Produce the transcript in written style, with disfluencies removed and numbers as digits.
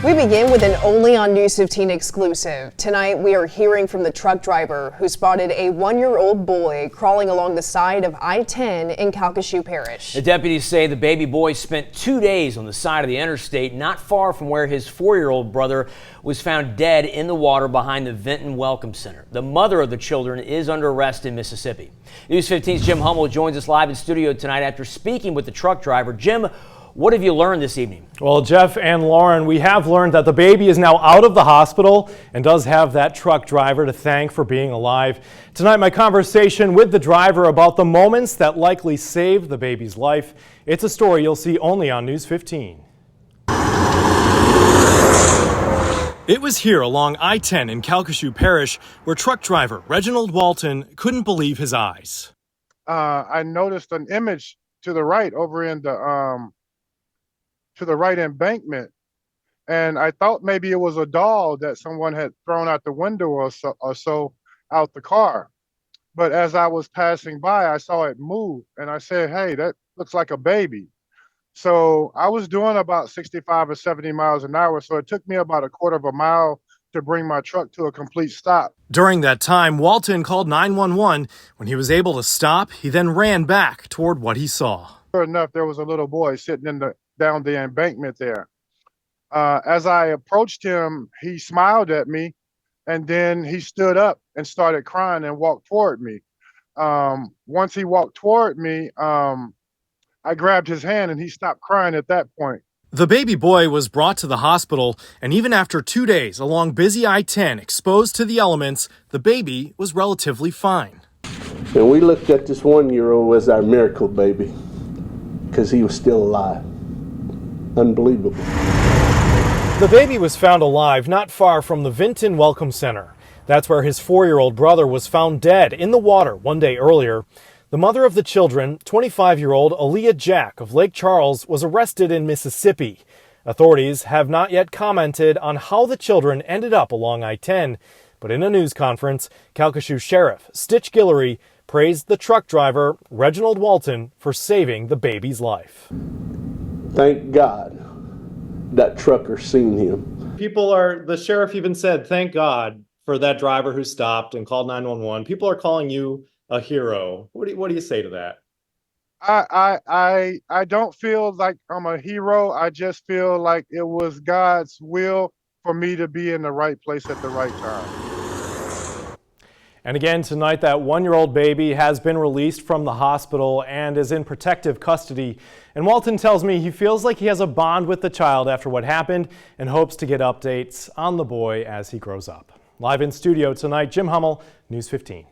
We begin with an only on News 15 exclusive. Tonight we are hearing from the truck driver who spotted a 1-year-old boy crawling along the side of I-10 in Calcasieu Parish. The deputies say the baby boy spent 2 days on the side of the interstate not far from where his 4-year-old brother was found dead in the water behind the Vinton Welcome Center. The mother of the children is under arrest in Mississippi. News 15's Jim Hummel joins us live in studio tonight after speaking with the truck driver. Jim, what have you learned this evening? Well, Jeff and Lauren, we have learned that the baby is now out of the hospital and does have that truck driver to thank for being alive. Tonight, my conversation with the driver about the moments that likely saved the baby's life. It's a story you'll see only on News 15. It was here along I-10 in Calcasieu Parish where truck driver Reginald Walton couldn't believe his eyes. I noticed an image to the right over in the to the right embankment, and I thought maybe it was a doll that someone had thrown out the window or so out the car. But as I was passing by, I saw it move, and I said, hey, that looks like a baby. So I was doing about 65 or 70 miles an hour, so it took me about a quarter of a mile to bring my truck to a complete stop. During that time, Walton called 911. When he was able to stop, he then ran back toward what he saw. Sure enough, there was a little boy sitting down the embankment there. As I approached him, he smiled at me, and then he stood up and started crying and walked toward me. Once he walked toward me, I grabbed his hand and he stopped crying at that point. The baby boy was brought to the hospital, and even after 2 days along busy I-10 exposed to the elements, the baby was relatively fine. And we looked at this 1-year-old as our miracle baby because he was still alive. Unbelievable. The baby was found alive not far from the Vinton Welcome Center. That's where his 4-year-old brother was found dead in the water 1 day earlier. The mother of the children, 25-year-old Aaliyah Jack of Lake Charles, was arrested in Mississippi. Authorities have not yet commented on how the children ended up along I-10, but in a news conference, Calcasieu Sheriff Stitch Guillory praised the truck driver, Reginald Walton, for saving the baby's life. Thank God that trucker seen him. The sheriff even said, thank God for that driver who stopped and called 911. People are calling you a hero. What do you say to that? I don't feel like I'm a hero. I just feel like it was God's will for me to be in the right place at the right time. And again, tonight, that 1-year-old baby has been released from the hospital and is in protective custody. And Walton tells me he feels like he has a bond with the child after what happened and hopes to get updates on the boy as he grows up. Live in studio tonight, Jim Hummel, News 15.